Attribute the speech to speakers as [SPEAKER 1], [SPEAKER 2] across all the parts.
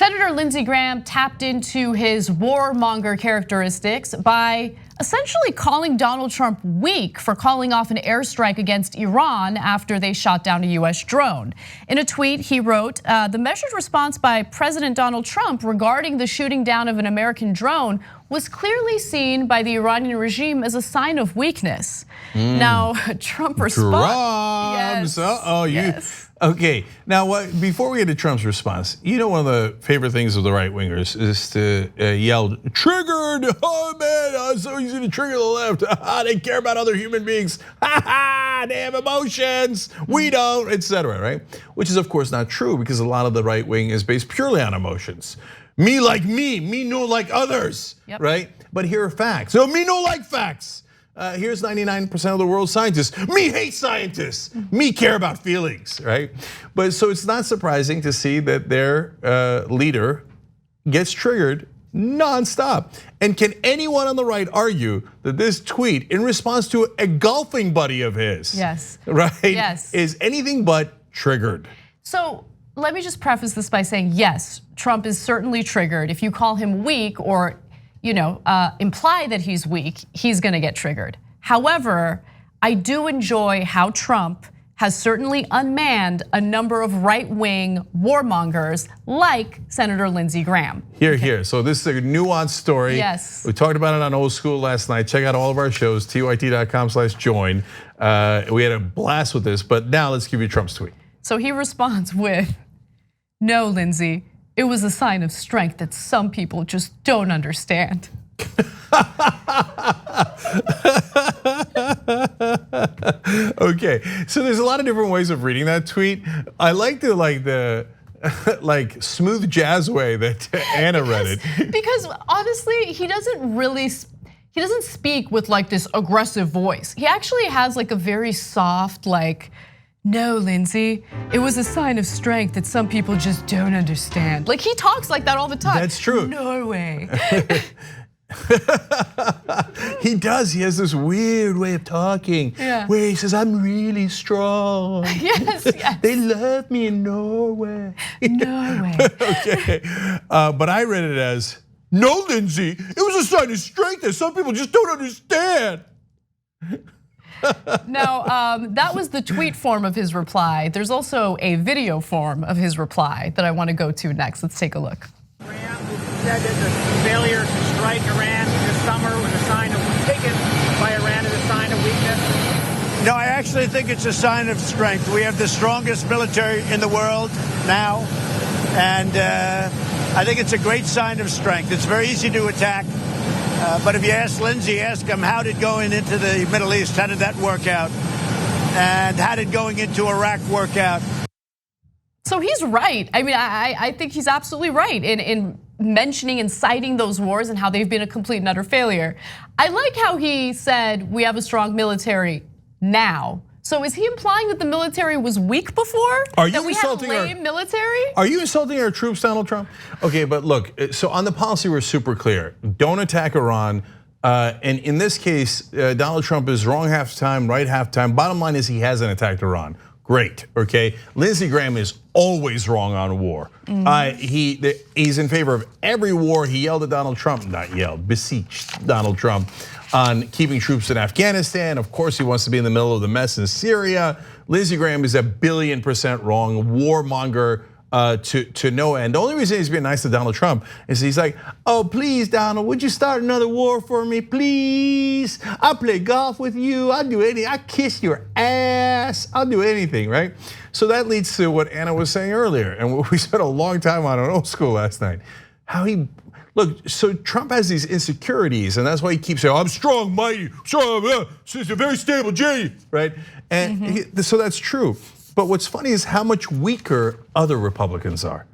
[SPEAKER 1] Senator Lindsey Graham tapped into his warmonger characteristics by essentially calling Donald Trump weak for calling off an airstrike against Iran after they shot down a US drone. In a tweet, he wrote, the measured response by President Donald Trump regarding the shooting down of an American drone was clearly seen by the Iranian regime as a sign of weakness. Now, Trump responds.
[SPEAKER 2] Yes. Okay, now before we get to Trump's response, you know one of the favorite things of the right wingers is to yell, triggered, oh man, it's so easy to trigger the left. They care about other human beings. They have emotions, we don't, etc. right? Which is of course not true because a lot of the right wing is based purely on emotions. Me like me no like others, right? But here are facts. So me no like facts. Here's 99% of the world's scientists. Me hate scientists. Me care about feelings, right? But so it's not surprising to see that their leader gets triggered nonstop. And can anyone on the right argue that this tweet in response to a golfing buddy of his, right, is anything but triggered?
[SPEAKER 1] So let me just preface this by saying, yes, Trump is certainly triggered. If you call him weak or imply that he's weak, he's gonna get triggered. However, I do enjoy how Trump has certainly unmanned a number of right-wing warmongers like Senator Lindsey Graham.
[SPEAKER 2] Here. So this is a nuanced story.
[SPEAKER 1] Yes.
[SPEAKER 2] We talked about it on Old School last night. Check out all of our shows, tyt.com/join. We had a blast with this, but now let's give you Trump's tweet.
[SPEAKER 1] So he responds with, no, Lindsay, it was a sign of strength that some people just don't understand.
[SPEAKER 2] Okay, so there's a lot of different ways of reading that tweet. I like the smooth jazz way that Anna read it.
[SPEAKER 1] Because honestly, he doesn't speak with like this aggressive voice. He actually has like a very soft no, Lindsay, it was a sign of strength that some people just don't understand. Like he talks like that all the time.
[SPEAKER 2] That's true.
[SPEAKER 1] No way.
[SPEAKER 2] He does, he has this weird way of talking where he says, I'm really strong.
[SPEAKER 1] Yes.
[SPEAKER 2] They love me in Norway.
[SPEAKER 1] Norway.
[SPEAKER 2] Okay, but I read it as, no, Lindsay, it was a sign of strength that some people just don't understand.
[SPEAKER 1] Now, that was the tweet form of his reply. There's also a video form of his reply that I want to go to next. Let's take a look.
[SPEAKER 3] Graham said that the failure to strike Iran this summer was a sign of taken by Iran as a sign of weakness.
[SPEAKER 4] No, I actually think it's a sign of strength. We have the strongest military in the world now, and I think it's a great sign of strength. It's very easy to attack. But if you ask Lindsay, ask him how did going into the Middle East, how did that work out? And how did going into Iraq work out?
[SPEAKER 1] So he's right. I mean, I think he's absolutely right in mentioning and citing those wars and how they've been a complete and utter failure. I like how he said we have a strong military now. So is he implying that the military was weak before?
[SPEAKER 2] Are you
[SPEAKER 1] that we
[SPEAKER 2] insulting
[SPEAKER 1] had a lame military?
[SPEAKER 2] Are you insulting our troops, Donald Trump? Okay, but look, so on the policy we're super clear. Don't attack Iran. And in this case, Donald Trump is wrong half the time, right half the time. Bottom line is he hasn't attacked Iran. Great, okay? Lindsey Graham is always wrong on war. He's in favor of every war. He yelled at Donald Trump, not yelled, beseeched Donald Trump on keeping troops in Afghanistan. Of course, he wants to be in the middle of the mess in Syria. Lindsey Graham is 1,000,000,000% wrong, warmonger to no end. The only reason he's being nice to Donald Trump is he's like, oh, please, Donald, would you start another war for me, please? I'll play golf with you, I'll do anything, I'll kiss your ass, I'll do anything, right? So that leads to what Anna was saying earlier, and what we spent a long time on Old School last night. How he, look, so Trump has these insecurities, and that's why he keeps saying, I'm strong, mighty, strong, she's a very stable G, right? And so that's true. But what's funny is how much weaker other Republicans are.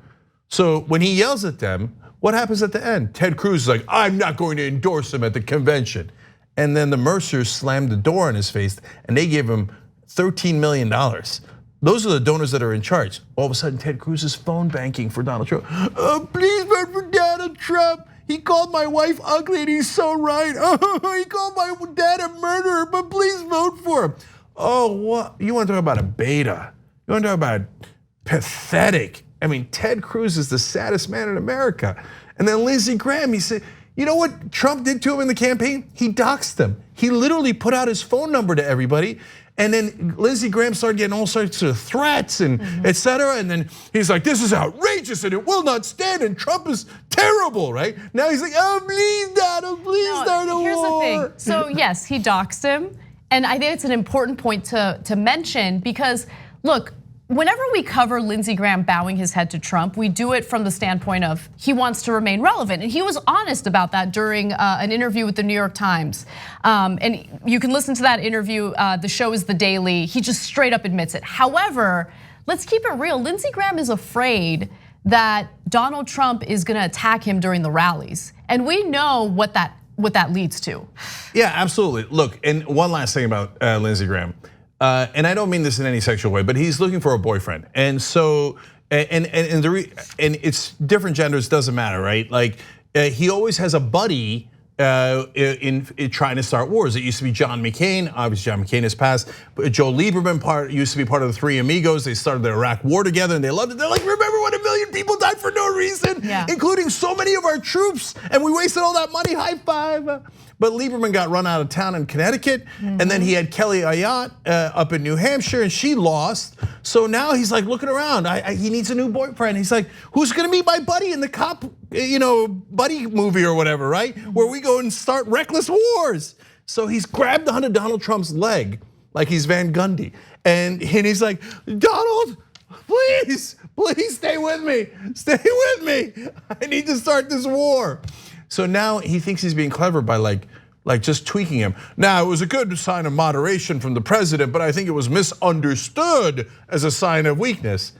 [SPEAKER 2] So when he yells at them, what happens at the end? Ted Cruz is like, I'm not going to endorse him at the convention. And then the Mercers slammed the door in his face and they gave him $13 million. Those are the donors that are in charge. All of a sudden, Ted Cruz is phone banking for Donald Trump. Please vote for Donald Trump. He called my wife ugly and he's so right. He called my dad a murderer, but please vote for him. Oh, what? You want to talk about a beta? You want to talk about pathetic I mean, Ted Cruz is the saddest man in America. And then Lindsey Graham, he said, you know what Trump did to him in the campaign? He doxed them. He literally put out his phone number to everybody. And then Lindsey Graham started getting all sorts of threats and et cetera. And then he's like, this is outrageous and it will not stand and Trump is terrible, right? Now he's like, oh, please, Donald, please start a war.
[SPEAKER 1] Here's the thing. So yes, he doxed him. And I think it's an important point to mention because look, whenever we cover Lindsey Graham bowing his head to Trump, we do it from the standpoint of he wants to remain relevant. And he was honest about that during an interview with the New York Times. And you can listen to that interview, the show is The Daily. He just straight up admits it. However, let's keep it real. Lindsey Graham is afraid that Donald Trump is gonna attack him during the rallies. And we know what that leads to.
[SPEAKER 2] Yeah, absolutely. Look, and one last thing about Lindsey Graham. And I don't mean this in any sexual way, but he's looking for a boyfriend. And so, and it's different genders, doesn't matter, right? Like he always has a buddy in trying to start wars. It used to be John McCain, obviously John McCain has passed, but Joe Lieberman used to be part of the Three Amigos. They started the Iraq war together and they loved it. They're like, remember when 1 million people died for no reason, including so many of our troops, and we wasted all that money, high five. But Lieberman got run out of town in Connecticut, and then he had Kelly Ayotte up in New Hampshire, and she lost. So now he's like looking around. He needs a new boyfriend. He's like, who's gonna be my buddy in the cop, buddy movie or whatever, right? Where we go and start reckless wars. So he's grabbed onto Donald Trump's leg like he's Van Gundy, and he's like, Donald, please stay with me. Stay with me. I need to start this war. So now he thinks he's being clever by like just tweaking him. Now, it was a good sign of moderation from the president, but I think it was misunderstood as a sign of weakness.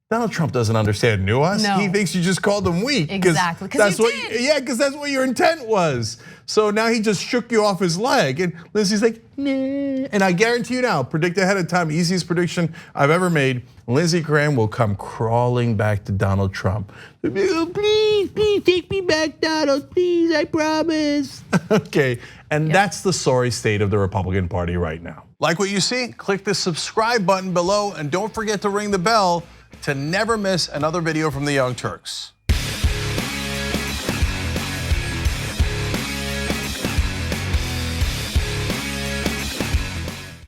[SPEAKER 2] Donald Trump doesn't understand nuance.
[SPEAKER 1] No.
[SPEAKER 2] He thinks you just called him weak.
[SPEAKER 1] Exactly, because you did.
[SPEAKER 2] Yeah, because that's what your intent was. So now he just shook you off his leg, and Lindsay's like, nah. And I guarantee you now, predict ahead of time, easiest prediction I've ever made, Lindsey Graham will come crawling back to Donald Trump. Please take me back, Donald, please, I promise. Okay, and that's the sorry state of the Republican Party right now. Like what you see? Click the subscribe button below and don't forget to ring the bell to never miss another video from the Young Turks.